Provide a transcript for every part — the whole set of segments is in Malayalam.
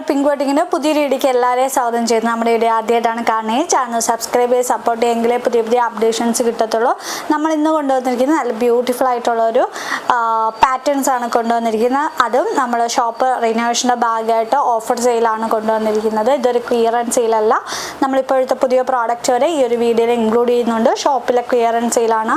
പിങ്ക് വെഡിങ്ങിൻ്റെ പുതിയ വീഡിയോയ്ക്ക് എല്ലാവരെയും സ്വാഗതം ചെയ്യുന്നു. നമ്മുടെ വീഡിയോ ആദ്യമായിട്ടാണ് കാണുന്നത്, ചാനൽ സബ്സ്ക്രൈബ് ചെയ്ത് സപ്പോർട്ട് ചെയ്യുമെങ്കിലേ പുതിയ പുതിയ അപ്ഡേഷൻസ് കിട്ടത്തുള്ളൂ. നമ്മൾ ഇന്ന് കൊണ്ടുവന്നിരിക്കുന്നത് നല്ല ബ്യൂട്ടിഫുൾ ആയിട്ടുള്ളൊരു പാറ്റേൺസ് ആണ് കൊണ്ടുവന്നിരിക്കുന്നത്. അതും നമ്മൾ ഷോപ്പ് റിനോവേഷൻ്റെ ഭാഗമായിട്ട് ഓഫർ സെയിലാണ് കൊണ്ടുവന്നിരിക്കുന്നത്. ഇതൊരു ക്ലിയറൻസ് സെയിലല്ല, നമ്മളിപ്പോഴത്തെ പുതിയ പ്രോഡക്റ്റ് വരെ ഈ ഒരു വീഡിയോയിൽ ഇൻക്ലൂഡ് ചെയ്യുന്നുണ്ട്. ഷോപ്പിലെ ക്ലിയറൻസ് സെയിലാണ്,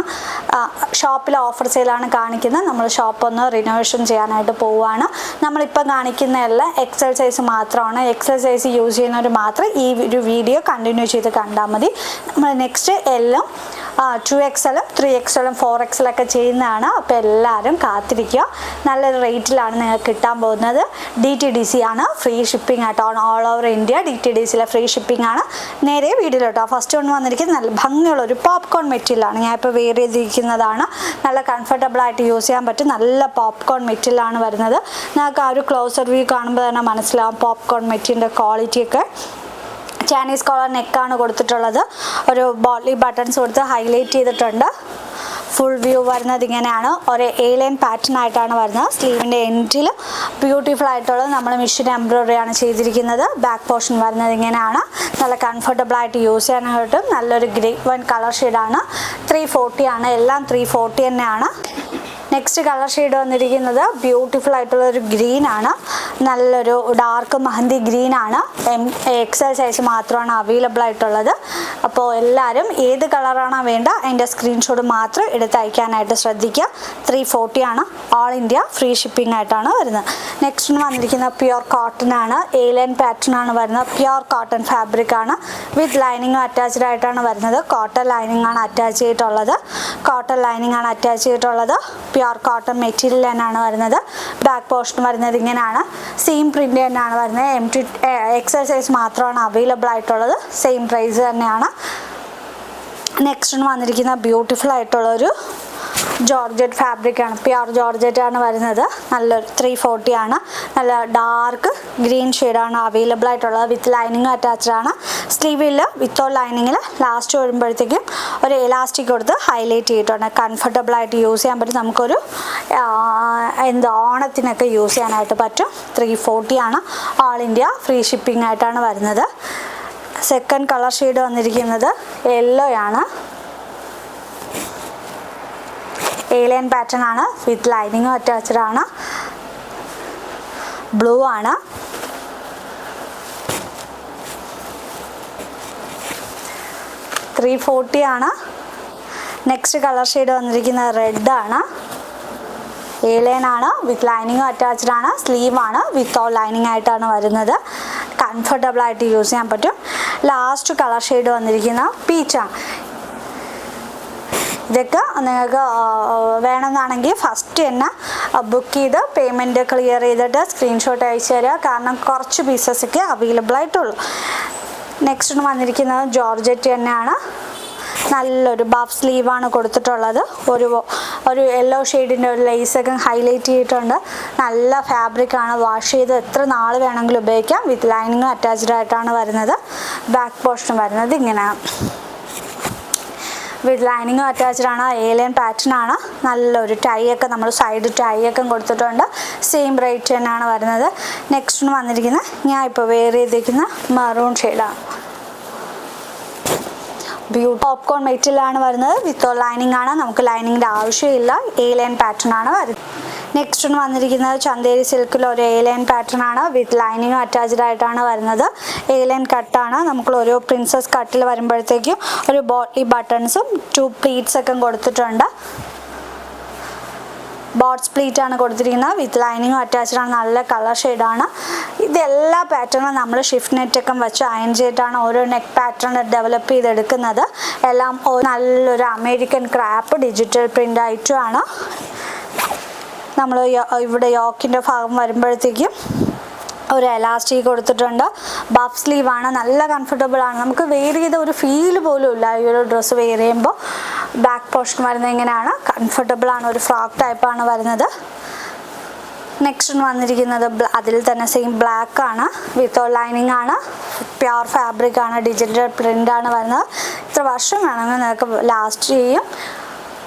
ഷോപ്പിലെ ഓഫർ സെയിലാണ് കാണിക്കുന്നത്. നമ്മൾ ഷോപ്പ് ഒന്ന് റിനോവേഷൻ ചെയ്യാനായിട്ട് പോവുകയാണ്. നമ്മളിപ്പം കാണിക്കുന്നതെല്ലാം എക്സൽ സൈസ് മാത്രമാണ്. എക്സൽ സൈസ് യൂസ് ചെയ്യുന്നവർ മാത്രം ഈ ഒരു വീഡിയോ കണ്ടിന്യൂ ചെയ്ത് കണ്ടാൽ മതി. നമ്മൾ നെക്സ്റ്റ് എല്ലാം 2XL 3XL 4XL ഒക്കെ ചെയ്യുന്നതാണ്. അപ്പോൾ എല്ലാവരും കാത്തിരിക്കുക. നല്ലൊരു റേറ്റിലാണ് നിങ്ങൾക്ക് കിട്ടാൻ പോകുന്നത്. DTDC ആണ്, ഫ്രീ ഷിപ്പിംഗ് ആട്ടോ. ഓൾ ഓവർ ഇന്ത്യ DTDCയിലെ ഫ്രീ ഷിപ്പിംഗ് ആണ്. നേരെ വീഡിയോയിലോട്ടോ. ഫസ്റ്റ് കൊണ്ട് വന്നിരിക്കുന്നത് നല്ല ഭംഗിയുള്ളൊരു പോപ്കോൺ മെറ്റീരിയലാണ്. ഞാൻ ഇപ്പോൾ വെയർ ചെയ്തിരിക്കുന്നതാണ്. നല്ല കംഫർട്ടബിളായിട്ട് യൂസ് ചെയ്യാൻ പറ്റും. നല്ല പോപ്കോൺ മെറ്റീരിയലാണ് വരുന്നത്. നിങ്ങൾക്ക് ആ ഒരു ക്ലോസർ വ്യൂ കാണുമ്പോൾ തന്നെ മനസ്സിലാവും പോപ്കോൺ മെറ്റീരിയലിൻ്റെ ക്വാളിറ്റിയൊക്കെ. ചൈനീസ് കോളർ നെക്കാണ് കൊടുത്തിട്ടുള്ളത്. ഒരു ബോളി ബട്ടൺസ് കൊടുത്ത് ഹൈലൈറ്റ് ചെയ്തിട്ടുണ്ട്. ഫുൾ വ്യൂ വരുന്നത് ഇങ്ങനെയാണ്. ഒരു A-ലൈൻ പാറ്റേൺ ആയിട്ടാണ് വരുന്നത്. സ്ലീവിൻ്റെ എൻഡിൽ ബ്യൂട്ടിഫുൾ ആയിട്ടുള്ളത് നമ്മൾ മെഷീൻ എംബ്രോയിഡറി ആണ് ചെയ്തിരിക്കുന്നത്. ബാക്ക് പോർഷൻ വരുന്നത് ഇങ്ങനെയാണ്. നല്ല കംഫർട്ടബിളായിട്ട് യൂസ് ചെയ്യാനായിട്ടും നല്ലൊരു ഗ്രേ കളർ ഷെയ്ഡാണ്. 340 ആണ്, എല്ലാം 340 തന്നെയാണ്. നെക്സ്റ്റ് കളർ ഷെയ്ഡ് വന്നിരിക്കുന്നത് ബ്യൂട്ടിഫുൾ ആയിട്ടുള്ളൊരു ഗ്രീനാണ്. നല്ലൊരു ഡാർക്ക് മഹന്തി ഗ്രീനാണ്. എക്സൽ സൈസ് മാത്രമാണ് അവൈലബിൾ ആയിട്ടുള്ളത്. അപ്പോൾ എല്ലാവരും ഏത് കളറാണോ വേണ്ട അതിൻ്റെ സ്ക്രീൻഷോട്ട് മാത്രം എടുത്ത് അയക്കാനായിട്ട് ശ്രദ്ധിക്കുക. 340 ആണ്. ഓൾ ഇന്ത്യ ഫ്രീ ഷിപ്പിംഗ് ആയിട്ടാണ് വരുന്നത്. നെക്സ്റ്റ് വന്നിരിക്കുന്നത് പ്യുർ കോട്ടൺ ആണ്. A-ലൈൻ പാറ്റേൺ ആണ് വരുന്നത്. പ്യുർ കോട്ടൺ ഫാബ്രിക് ആണ്. വിത്ത് ലൈനിങ്ങും അറ്റാച്ച്ഡ് ആയിട്ടാണ് വരുന്നത്. കോട്ടൺ ലൈനിങ് ആണ് അറ്റാച്ച് ചെയ്തിട്ടുള്ളത്. പ്യുർ കോട്ടൺ മെറ്റീരിയൽ തന്നെയാണ് വരുന്നത്. ബാക്ക് പോർഷൻ വരുന്നത് ഇങ്ങനെയാണ്. സെയിം പ്രിൻ്റ് തന്നെയാണ് വരുന്നത്. എക്സൽ സൈസ് മാത്രമാണ് അവൈലബിൾ ആയിട്ടുള്ളത്. സെയിം പ്രൈസ് തന്നെയാണ്. നെക്സ്റ്റ് വന്നിരിക്കുന്ന ബ്യൂട്ടിഫുൾ ആയിട്ടുള്ളൊരു ജോർജറ്റ് ഫാബ്രിക് ആണ്. പ്യുർ ജോർജറ്റ് ആണ് വരുന്നത്. നല്ലൊരു 340 ആണ്. നല്ല ഡാർക്ക് ഗ്രീൻ ഷെയ്ഡാണ് അവൈലബിൾ ആയിട്ടുള്ളത്. വിത്ത് ലൈനിങ് അറ്റാച്ച്ഡ് ആണ്. സ്ലീവിൽ വിത്തൗട്ട് ലൈനിങ്ങിൽ ലാസ്റ്റ് വരുമ്പോഴത്തേക്കും ഒരു എലാസ്റ്റിക് കൊടുത്ത് ഹൈലൈറ്റ് ചെയ്തിട്ടുണ്ട്. കംഫർട്ടബിളായിട്ട് യൂസ് ചെയ്യാൻ പറ്റും. നമുക്കൊരു ഓണത്തിനൊക്കെ യൂസ് ചെയ്യാനായിട്ട് പറ്റും. 340 ആണ്. ഓൾ ഇന്ത്യ ഫ്രീ ഷിപ്പിംഗ് ആയിട്ടാണ് വരുന്നത്. സെക്കൻഡ് കളർ ഷെയ്ഡ് വന്നിരിക്കുന്നത് യെല്ലോ ആണ്. A-ലൈൻ പാറ്റേൺ ആണ്. വിത്ത് ലൈനിങ്ങും അറ്റാച്ച്ഡ് ആണ്. ബ്ലൂ ആണ്. $340 ആണ്. നെക്സ്റ്റ് കളർ ഷെയ്ഡ് വന്നിരിക്കുന്നത് റെഡ് ആണ്. A-ലൈൻ ആണ്. വിത്ത് ലൈനിങ്ങും അറ്റാച്ച്ഡ് ആണ്. സ്ലീവ് ആണ്. വിത്തൗട്ട് ലൈനിങ് ആയിട്ടാണ് വരുന്നത്. കംഫർട്ടബിളായിട്ട് യൂസ് ചെയ്യാൻ പറ്റും. ലാസ്റ്റ് കളർ ഷെയ്ഡ് വന്നിരിക്കുന്ന പീച്ചാണ്. ഇതൊക്കെ നിങ്ങൾക്ക് വേണമെന്നാണെങ്കിൽ ഫസ്റ്റ് തന്നെ ബുക്ക് ചെയ്ത് പേയ്മെൻറ്റ് ക്ലിയർ ചെയ്തിട്ട് സ്ക്രീൻഷോട്ട് അയച്ചു തരിക. കാരണം കുറച്ച് പീസസൊക്കെ അവൈലബിൾ ആയിട്ടുള്ളൂ. നെക്സ്റ്റ് വന്നിരിക്കുന്നത് ജോർജറ്റ് തന്നെയാണ്. നല്ലൊരു ബഫ് സ്ലീവാണ് കൊടുത്തിട്ടുള്ളത്. ഒരു യെല്ലോ ഷെയ്ഡിൻ്റെ ഒരു ലേസൊക്കെ ഹൈലൈറ്റ് ചെയ്തിട്ടുണ്ട്. നല്ല ഫാബ്രിക്കാണ്. വാഷ് ചെയ്ത് എത്ര നാൾ വേണമെങ്കിലും ഉപയോഗിക്കാം. വിത്ത് ലൈനിങ്ങും അറ്റാച്ച്ഡ് ആയിട്ടാണ് വരുന്നത്. ബാക്ക് പോർഷൻ വരുന്നത് ഇങ്ങനെയാണ്. വിത്ത് ലൈനിങ്ങും അറ്റാച്ച്ഡ് ആണ്. A-ലൈൻ പാറ്റേൺ ആണ്. നല്ലൊരു ടൈ ഒക്കെ നമ്മൾ സൈഡ് ടൈ ഒക്കെ കൊടുത്തിട്ടുണ്ട്. സെയിം റേറ്റ് തന്നെയാണ് വരുന്നത്. നെക്സ്റ്റ് വന്നിരിക്കുന്നത് ഞാൻ ഇപ്പോൾ വെയർ ചെയ്തിരിക്കുന്ന മെറൂൺ ഷെയ്ഡാണ്. പോപ്കോൺ മെറ്റീരിയലാണ് വരുന്നത്. വിത്തൗട്ട് ലൈനിങ് ആണ്. നമുക്ക് ലൈനിങ്ങിൻ്റെ ആവശ്യമില്ല. A-ലൈൻ പാറ്റേൺ ആണ് വരുന്നത്. നെക്സ്റ്റ് വന്നിരിക്കുന്നത് ചന്തേരി സിൽക്കിൽ ഒരു A-ലൈൻ പാറ്റേൺ ആണ്. വിത്ത് ലൈനിങ്ങും അറ്റാച്ച്ഡ് ആയിട്ടാണ് വരുന്നത്. A-ലൈൻ കട്ടാണ്. നമുക്ക് ഒരു പ്രിൻസസ് കട്ടിൽ വരുമ്പോഴത്തേക്കും ഒരു ബോട്ടി ബട്ടൺസും 2 പ്ലീറ്റ്സ് ഒക്കെ കൊടുത്തിട്ടുണ്ട്. ബോട്ട്സ് പ്ലീറ്റ് ആണ് കൊടുത്തിരിക്കുന്നത്. വിത്ത് ലൈനിങ്ങും അറ്റാച്ച്ഡ് ആണ്. നല്ല കളർ ഷെയ്ഡാണ്. ഇതെല്ലാ പാറ്റേണും നമ്മൾ ഷിഫ്റ്റ് നെറ്റൊക്കെ വെച്ച് അയൺ ചെയ്തിട്ടാണ് ഓരോ നെക്ക് പാറ്റേൺ ഡെവലപ്പ് ചെയ്തെടുക്കുന്നത്. എല്ലാം നല്ലൊരു അമേരിക്കൻ ക്രാപ്പ് ഡിജിറ്റൽ പ്രിൻ്റ് ആയിട്ടുമാണ്. നമ്മൾ ഇവിടെ യോക്കിൻ്റെ ഭാഗം വരുമ്പോഴത്തേക്കും ഒരു എലാസ്റ്റിക് കൊടുത്തിട്ടുണ്ട്. ബഫ് സ്ലീവാണ്. നല്ല കംഫർട്ടബിളാണ്. നമുക്ക് വെയർ ചെയ്ത ഒരു ഫീൽ പോലും ഇല്ല ഈ ഒരു ഡ്രസ്സ് വെയർ ചെയ്യുമ്പോൾ. ബാക്ക് പോർഷൻ വരുന്നത് ഇങ്ങനെയാണ്. കംഫർട്ടബിളാണ്. ഒരു ഫ്രോക്ക് ടൈപ്പാണ് വരുന്നത്. നെക്സ്റ്റ് വന്നിരിക്കുന്നത് അതിൽ തന്നെ സെയിം ബ്ലാക്ക് ആണ്. വിത്തൗട്ട് ലൈനിങ് ആണ്. പ്യുർ ഫാബ്രിക് ആണ്. ഡിജിറ്റൽ പ്രിൻ്റ് ആണ് വരുന്നത്. ഇത്ര വർഷം വേണമെങ്കിൽ നിങ്ങൾക്ക് ലാസ്റ്റ് ചെയ്യും.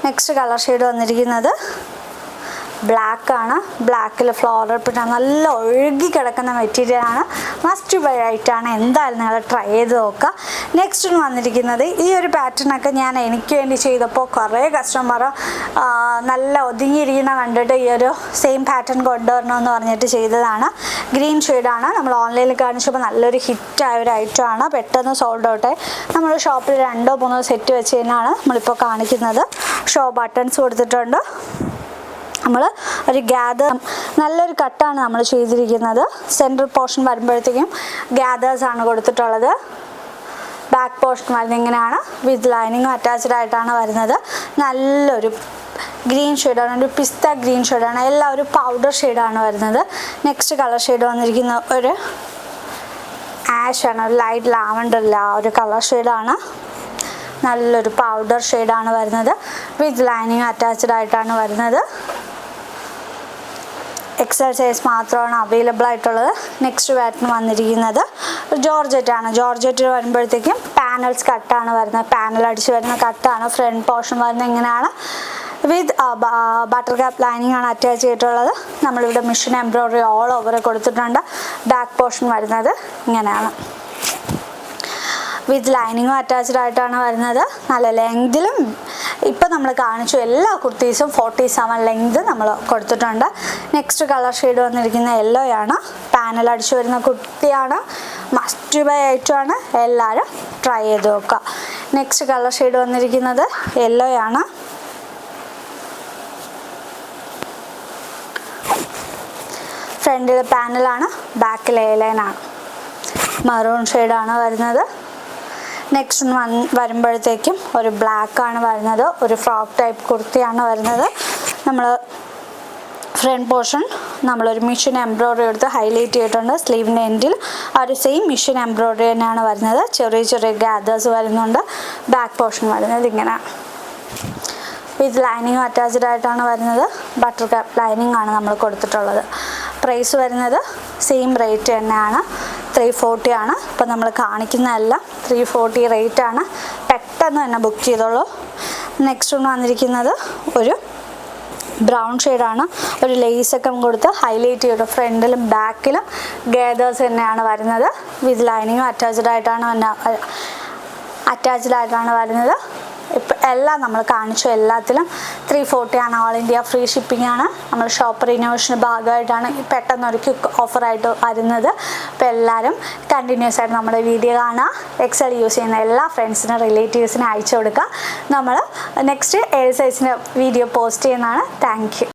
നെക്സ്റ്റ് കളർ ഷെയ്ഡ് വന്നിരിക്കുന്നത് ബ്ലാക്കാണ്. ബ്ലാക്കിൽ ഫ്ലോറൽ പ്രിൻ്റ് നല്ല ഒഴുകി കിടക്കുന്ന മെറ്റീരിയലാണ്. മസ്റ്റ് ബൈ ആയിട്ടാണ്. എന്തായാലും നിങ്ങൾ ട്രൈ ചെയ്ത് നോക്കുക. നെക്സ്റ്റ് വന്നിരിക്കുന്നത് ഈ ഒരു പാറ്റേണൊക്കെ ഞാൻ എനിക്ക് വേണ്ടി ചെയ്തപ്പോൾ കുറേ കസ്റ്റമർ നല്ല ഒതുങ്ങിയിരിക്കുന്ന കണ്ടിട്ട് ഈ ഒരു സെയിം പാറ്റേൺ കൊണ്ടുവരണമെന്ന് പറഞ്ഞിട്ട് ചെയ്തതാണ്. ഗ്രീൻ ഷെയ്ഡാണ്. നമ്മൾ ഓൺലൈനിൽ കാണിച്ചപ്പോൾ നല്ലൊരു ഹിറ്റായ ഒരു ഐറ്റമാണ്. പെട്ടെന്ന് സോൾഡ് ഔട്ടായി. നമ്മൾ ഷോപ്പിൽ 2-3 സെറ്റ് വെച്ച് തന്നെയാണ് നമ്മളിപ്പോൾ കാണിക്കുന്നത്. ഷോ ബട്ടൺസ് കൊടുത്തിട്ടുണ്ട്. നമ്മൾ ഒരു ഗ്യാദർ നല്ലൊരു കട്ടാണ് നമ്മൾ ചെയ്തിരിക്കുന്നത്. സെൻട്രൽ പോർഷൻ വരുമ്പോഴത്തേക്കും ഗ്യാദേഴ്സാണ് കൊടുത്തിട്ടുള്ളത്. ബാക്ക് പോർഷൻ വരുന്നത് ഇങ്ങനെയാണ്. വിത്ത് ലൈനിങ്ങും അറ്റാച്ച്ഡ് ആയിട്ടാണ് വരുന്നത്. നല്ലൊരു ഗ്രീൻ ഷെയ്ഡാണ്. ഒരു പിസ്ത ഗ്രീൻ ഷെയ്ഡാണ്. എല്ലാം ഒരു പൗഡർ ഷെയ്ഡാണ് വരുന്നത്. നെക്സ്റ്റ് കളർ ഷെയ്ഡ് വന്നിരിക്കുന്ന ഒരു ആഷാണ്. ഒരു ലൈറ്റ് ലാവൻഡറില്ല ഒരു കളർ ഷെയ്ഡാണ്. നല്ലൊരു പൗഡർ ഷെയ്ഡാണ് വരുന്നത്. വിത്ത് ലൈനിങ് അറ്റാച്ച്ഡ് ആയിട്ടാണ് വരുന്നത്. എക്സൽ സൈസ് മാത്രമാണ് അവൈലബിൾ ആയിട്ടുള്ളത്. നെക്സ്റ്റ് പാറ്റേൺ വന്നിരിക്കുന്നത് ജോർജറ്റാണ്. ജോർജറ്റ് വരുമ്പോഴത്തേക്കും പാനൽസ് കട്ടാണ് വരുന്നത്. പാനൽ അടിച്ച് വരുന്ന കട്ടാണ്. ഫ്രണ്ട് പോർഷൻ വരുന്നത് ഇങ്ങനെയാണ്. വിത്ത് ബട്ടർ ക്യാപ്പ് ലൈനിങ് ആണ് അറ്റാച്ച് ചെയ്തിട്ടുള്ളത്. നമ്മളിവിടെ മിഷൻ എംബ്രോയ്ഡറി ഓൾ ഓവർ കൊടുത്തിട്ടുണ്ട്. ബാക്ക് പോർഷൻ വരുന്നത് ഇങ്ങനെയാണ്. വിത്ത് ലൈനിങ്ങും അറ്റാച്ച്ഡ് ആയിട്ടാണ് വരുന്നത്. നല്ല ലെങ്തിലും ഇപ്പം നമ്മൾ കാണിച്ചു എല്ലാ കുർത്തീസും 47 ലെങ്ത് നമ്മൾ കൊടുത്തിട്ടുണ്ട്. നെക്സ്റ്റ് കളർ ഷെയ്ഡ് വന്നിരിക്കുന്ന യെല്ലോ ആണ്. പാനൽ അടിച്ചു വരുന്ന കുർത്തിയാണ്. മസ്റ്റ് ബൈ ഐറ്റമാണ്. എല്ലാവരും ട്രൈ ചെയ്ത് നോക്കുക. നെക്സ്റ്റ് കളർ ഷെയ്ഡ് വന്നിരിക്കുന്നത് യെല്ലോ ആണ്. ഫ്രണ്ടിൽ പാനലാണ്. ബാക്കിൽ എയർലൈനാണ്. മറൂൺ ഷെയ്ഡാണ് വരുന്നത്. നെക്സ്റ്റ് വരുമ്പോഴത്തേക്കും ഒരു ബ്ലാക്കാണ് വരുന്നത്. ഒരു ഫ്രോക്ക് ടൈപ്പ് കുർത്തിയാണ് വരുന്നത്. നമ്മൾ ഫ്രണ്ട് പോർഷൻ നമ്മളൊരു മിഷൻ എംബ്രോയ്ഡറി എടുത്ത് ഹൈലൈറ്റ് ചെയ്തിട്ടുണ്ട്. സ്ലീവിൻ്റെ എൻഡിൽ ആ ഒരു സെയിം മിഷൻ എംബ്രോയ്ഡറി തന്നെയാണ് വരുന്നത്. ചെറിയ ചെറിയ ഗ്യാദേഴ്സ് വരുന്നുണ്ട്. ബാക്ക് പോർഷൻ വരുന്നത് ഇങ്ങനെ വിത്ത് ലൈനിങ്ങും അറ്റാച്ച്ഡ് ആയിട്ടാണ് വരുന്നത്. ബട്ടർ ക്യാപ്പ് ലൈനിങ് ആണ് നമ്മൾ കൊടുത്തിട്ടുള്ളത്. പ്രൈസ് വരുന്നത് സെയിം റേറ്റ് തന്നെയാണ്. 340 ആണ്. ഇപ്പം നമ്മൾ കാണിക്കുന്നതെല്ലാം 340 റേറ്റാണ്. പെട്ടെന്ന് തന്നെ ബുക്ക് ചെയ്തോളൂ. നെക്സ്റ്റ് വന്നിരിക്കുന്നത് ഒരു ബ്രൗൺ ഷെയ്ഡാണ്. ഒരു ലേസൊക്കെ കൊടുത്ത് ഹൈലൈറ്റ് ചെയ്ത് ഫ്രണ്ടിലും ബാക്കിലും ഗേദേഴ്സ് തന്നെയാണ് വരുന്നത്. വിത്ത് ലൈനിങ്ങും അറ്റാച്ച്ഡ് ആയിട്ടാണ് വരുന്നത്. ഇപ്പം എല്ലാം നമ്മൾ കാണിച്ചു. എല്ലാത്തിലും 340 ആണ്. ഓൾ ഇന്ത്യ ഫ്രീ ഷിപ്പിംഗ് ആണ്. നമ്മൾ ഷോപ്പർ ഇന്നോവേഷൻ്റെ ഭാഗമായിട്ടാണ് പെട്ടെന്നൊരു ക്വിക്ക് ഓഫറായിട്ട് വരുന്നത്. അപ്പോൾ എല്ലാവരും കണ്ടിന്യൂസ് ആയിട്ട് നമ്മുടെ വീഡിയോ കാണുക. എക്സൽ യൂസ് ചെയ്യുന്ന എല്ലാ ഫ്രണ്ട്സിനും റിലേറ്റീവ്സിനും അയച്ചു കൊടുക്കുക. നമ്മൾ നെക്സ്റ്റ് 7 സൈസിൻ്റെ വീഡിയോ പോസ്റ്റ് ചെയ്യുന്നതാണ്. Thank you.